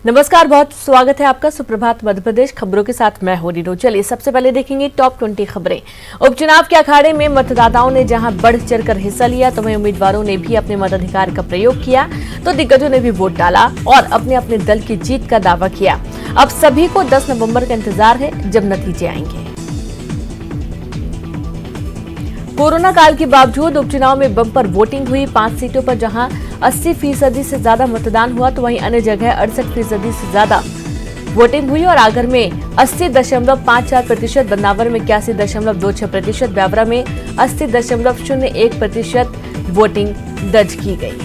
नमस्कार, बहुत स्वागत है आपका सुप्रभात मध्य प्रदेश खबरों के साथ मैं हूं रीनू। चलिए सबसे पहले देखेंगे टॉप 20 खबरें। उपचुनाव के अखाड़े में मतदाताओं ने जहां बढ़ चढ़कर हिस्सा लिया तो वहीं उम्मीदवारों ने भी अपने मताधिकार का प्रयोग किया तो दिग्गजों ने भी वोट डाला और अपने अपने दल की जीत का दावा किया। अब सभी को 10 नवंबर का इंतजार है जब नतीजे आएंगे। कोरोना काल के बावजूद उपचुनाव में बम्पर वोटिंग हुई। 5 सीटों पर जहां 80% से ज्यादा मतदान हुआ तो वहीं अन्य जगह 68% से ज्यादा वोटिंग हुई और आगर में 80.54%, बदनावर में 81.26%, ब्यावरा में 80.01% वोटिंग दर्ज की गई।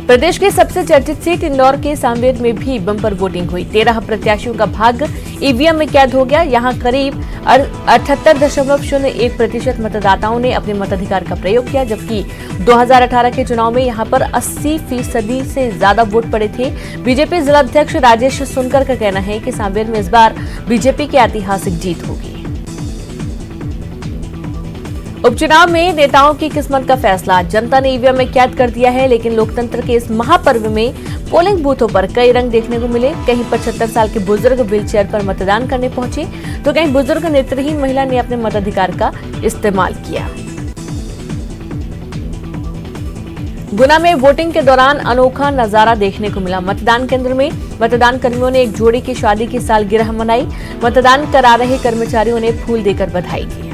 प्रदेश की सबसे चर्चित सीट इंदौर के सांवेर में भी बम्पर वोटिंग हुई। 13 प्रत्याशियों का भाग्य ईवीएम में कैद हो गया। यहां करीब 78.01% मतदाताओं ने अपने मताधिकार का प्रयोग किया, जबकि 2018 के चुनाव में यहां पर 80% से ज्यादा वोट पड़े थे। बीजेपी जिलाध्यक्ष राजेश सुनकर का कहना है कि सांवेर में इस बार बीजेपी की ऐतिहासिक जीत होगी। उपचुनाव में नेताओं की किस्मत का फैसला। जनता ने ईवीएम में कैद कर दिया है, लेकिन लोकतंत्र के इस महापर्व में पोलिंग बूथों पर कई रंग देखने को मिले। कहीं 75 साल के बुजुर्ग व्हीलचेयर पर मतदान करने पहुंचे तो कहीं बुजुर्ग नेत्रहीन महिला ने अपने मताधिकार का इस्तेमाल किया। गुना में वोटिंग के दौरान अनोखा नजारा देखने को मिला। मतदान केंद्र में मतदान कर्मियों ने एक जोड़ी की शादी की सालगिरह मनाई। मतदान करा रहे कर्मचारियों ने फूल देकर बधाई दी।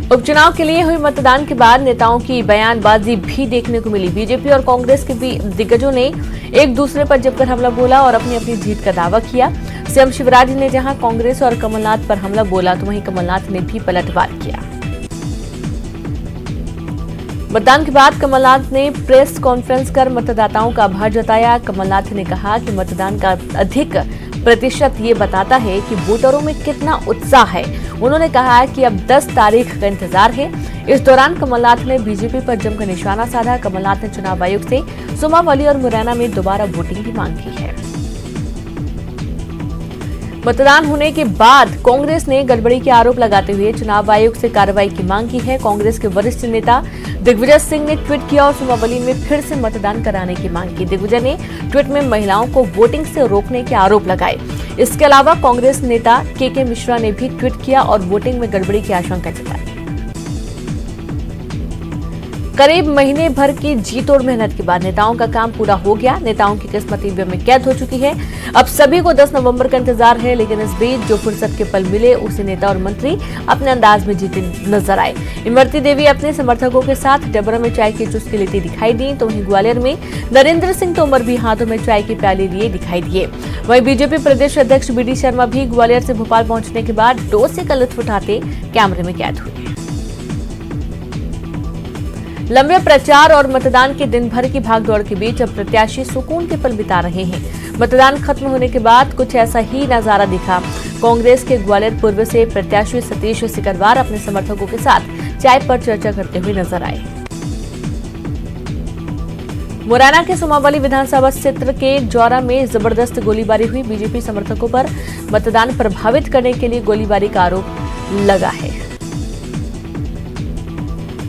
उपचुनाव के लिए हुई मतदान के बाद नेताओं की बयानबाजी भी देखने को मिली। बीजेपी और कांग्रेस के भी दिग्गजों ने एक दूसरे पर जमकर हमला बोला और अपनी अपनी जीत का दावा किया। सीएम शिवराज ने जहां कांग्रेस और कमलनाथ पर हमला बोला तो वहीं कमलनाथ ने भी पलटवार किया। मतदान के बाद कमलनाथ ने प्रेस कॉन्फ्रेंस कर मतदाताओं का आभार जताया। कमलनाथ ने कहा कि मतदान का अधिक प्रतिशत ये बताता है कि वोटरों में कितना उत्साह है। उन्होंने कहा कि अब 10 तारीख का इंतजार है। इस दौरान कमलनाथ ने बीजेपी पर जमकर निशाना साधा। कमलनाथ ने चुनाव आयोग से सोमावली और मुरैना में दोबारा वोटिंग की मांग की है। मतदान होने के बाद कांग्रेस ने गड़बड़ी के आरोप लगाते हुए चुनाव आयोग से कार्रवाई की मांग की है। कांग्रेस के वरिष्ठ नेता दिग्विजय सिंह ने ट्वीट किया और सोमावली में फिर से मतदान कराने की मांग की। दिग्विजय ने ट्वीट में महिलाओं को वोटिंग से रोकने के आरोप लगाए। इसके अलावा कांग्रेस नेता के मिश्रा ने भी ट्वीट किया और वोटिंग में गड़बड़ी की आशंका जताई। करीब महीने भर की जीत और मेहनत के बाद नेताओं का काम पूरा हो गया। नेताओं की किस्मत ईवीएम में कैद हो चुकी है। अब सभी को 10 नवंबर का इंतजार है, लेकिन इस बीच जो फुर्सत के पल मिले उसे नेता और मंत्री अपने अंदाज में जीते नजर आए। इमरती देवी अपने समर्थकों के साथ डबरा में चाय की चुस्की लेती दिखाई दी तो वहीं ग्वालियर में नरेंद्र सिंह तोमर भी हाथों में चाय की प्याली लिए दिखाई दिए। वहीं बीजेपी प्रदेश अध्यक्ष बीडी शर्मा भी ग्वालियर से भोपाल पहुंचने के बाद डोसे का लुत्फ उठाते कैमरे में कैद हुए। लंबे प्रचार और मतदान के दिन भर की भागदौड़ के बीच अब प्रत्याशी सुकून के पल बिता रहे हैं। मतदान खत्म होने के बाद कुछ ऐसा ही नजारा दिखा। कांग्रेस के ग्वालियर पूर्व से प्रत्याशी सतीश सिकरवार अपने समर्थकों के साथ चाय पर चर्चा करते हुए नजर आए। मुरैना के सोमावली विधानसभा क्षेत्र के जौरा में जबरदस्त गोलीबारी हुई। बीजेपी समर्थकों पर मतदान प्रभावित करने के लिए गोलीबारी का आरोप लगा है।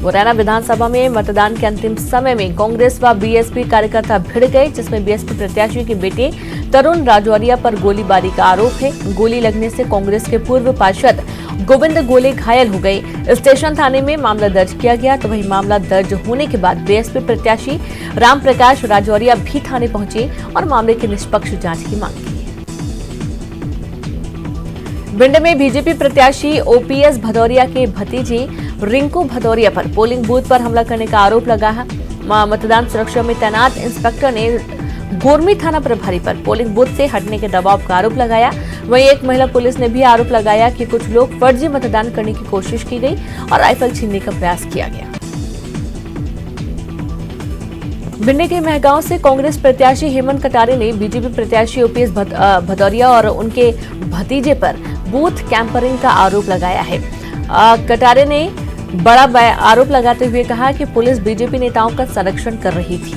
मुरैना विधानसभा में मतदान के अंतिम समय में कांग्रेस व बीएसपी कार्यकर्ता भिड़ गए, जिसमें बीएसपी प्रत्याशी के बेटे तरुण राजौरिया पर गोलीबारी का आरोप है। गोली लगने से कांग्रेस के पूर्व पार्षद गोविंद गोले घायल हो गए। स्टेशन थाने में मामला दर्ज किया गया तो वहीं मामला दर्ज होने के बाद बीएसपी प्रत्याशी राम प्रकाश राजौरिया भी थाने पहुंचे और मामले की निष्पक्ष जांच की मांग की। भिंड में बीजेपी प्रत्याशी ओपीएस भदौरिया के भतीजे रिंकू भदौरिया पर पोलिंग बूथ पर हमला करने का आरोप लगा है। मतदान सुरक्षा में तैनात इंस्पेक्टर ने गोरमी थाना प्रभारी पर पोलिंग बूथ से हटने के दबाव का आरोप लगाया। वहीं एक महिला पुलिस ने भी आरोप लगाया कि कुछ लोग फर्जी मतदान करने की कोशिश की गई और राइफल छीनने का प्रयास किया गया। भिंड के महगांव से कांग्रेस प्रत्याशी हेमंत कटारे ने बीजेपी प्रत्याशी ओपीएस भदौरिया और उनके भतीजे पर बूथ कैंपरिंग का आरोप लगाया है। कटारे ने बड़ा आरोप लगाते हुए कहा कि पुलिस बीजेपी नेताओं का संरक्षण कर रही थी।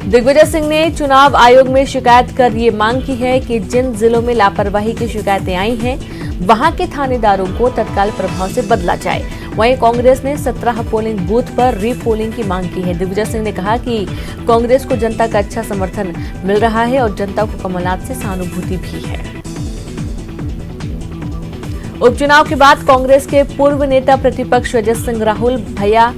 दिग्विजय सिंह ने चुनाव आयोग में शिकायत कर ये मांग की है कि जिन जिलों में लापरवाही की शिकायतें आई हैं वहां के थानेदारों को तत्काल प्रभाव से बदला जाए। वहीं कांग्रेस ने 17 पोलिंग बूथ पर रीपोलिंग की मांग की है। दिग्विजय सिंह ने कहा कि कांग्रेस को जनता का अच्छा समर्थन मिल रहा है और जनता को कमलनाथ से सहानुभूति भी है। उपचुनाव के बाद कांग्रेस के पूर्व नेता प्रतिपक्ष अजय सिंह राहुल भैया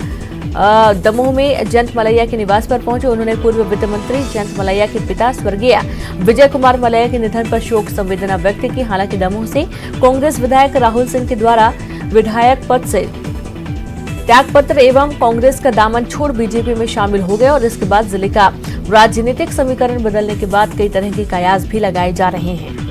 दमोह में जयंत मलैया के निवास पर पहुंचे। उन्होंने पूर्व वित्त मंत्री जयंत मलैया के पिता स्वर्गीय विजय कुमार मलैया के निधन पर शोक संवेदना व्यक्त की। हालांकि दमोह से कांग्रेस विधायक राहुल सिंह के द्वारा विधायक पद से त्यागपत्र एवं कांग्रेस का दामन छोड़ बीजेपी में शामिल हो गए और इसके बाद जिले का राजनीतिक समीकरण बदलने के बाद कई तरह के कयास भी लगाए जा रहे हैं।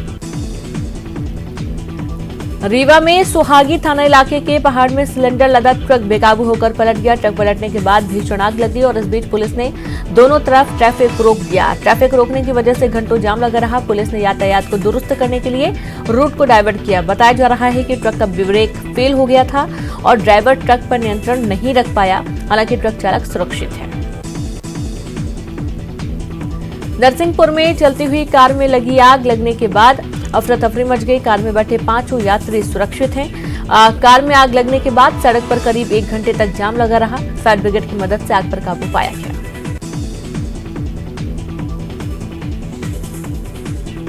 रीवा में सुहागी थाना इलाके के पहाड़ में सिलेंडर लदा ट्रक बेकाबू होकर पलट गया। ट्रक पलटने के बाद भीषण आग लगी और इस बीच पुलिस ने दोनों तरफ ट्रैफिक रोक दिया। ट्रैफिक रोकने की वजह से घंटों जाम लगा रहा। पुलिस ने यातायात को दुरुस्त करने के लिए रूट को डायवर्ट किया। बताया जा रहा है कि ट्रक का ब्रेक फेल हो गया था और ड्राइवर ट्रक पर नियंत्रण नहीं रख पाया। हालांकि ट्रक चालक सुरक्षित है। नरसिंहपुर में चलती हुई कार में लगी आग लगने के बाद अफरा तफरी मच गई। कार में बैठे 5 यात्री सुरक्षित हैं। कार में आग लगने के बाद सड़क पर करीब 1 घंटे तक जाम लगा रहा। फायर ब्रिगेड की मदद से आग पर काबू पाया गया।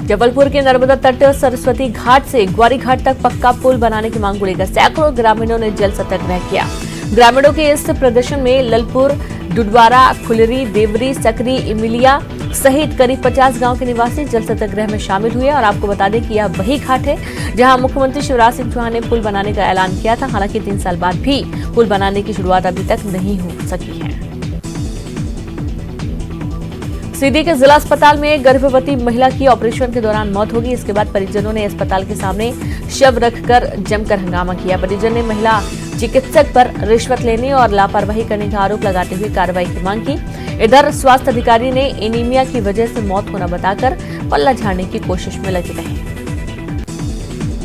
जबलपुर के नर्मदा तट सरस्वती घाट से ग्वारी घाट तक पक्का पुल बनाने की मांग को लेकर सैकड़ों ग्रामीणों ने जल सत्याग्रह किया। ग्रामीणों के इस प्रदर्शन में ललपुर, डुडवारा, खुलरी, देवरी, सकरी, इमिलिया सहित करीब 50 गांव के निवासी जल सत्याग्रह में शामिल हुए। और आपको बता दें कि यह वही घाट है जहां मुख्यमंत्री शिवराज सिंह चौहान ने पुल बनाने का ऐलान किया था। हालांकि 3 साल बाद भी पुल बनाने की शुरुआत अभी तक नहीं हो सकी है। सीधी के जिला अस्पताल में गर्भवती महिला की ऑपरेशन के दौरान मौत होगी। इसके बाद परिजनों ने अस्पताल के सामने शव रखकर जमकर हंगामा किया। परिजन ने महिला चिकित्सक पर रिश्वत लेने और लापरवाही करने का आरोप लगाते हुए कार्रवाई की मांग की। इधर स्वास्थ्य अधिकारी ने एनीमिया की वजह से मौत होना बताकर पल्ला झाड़ने की कोशिश में लगे रहे।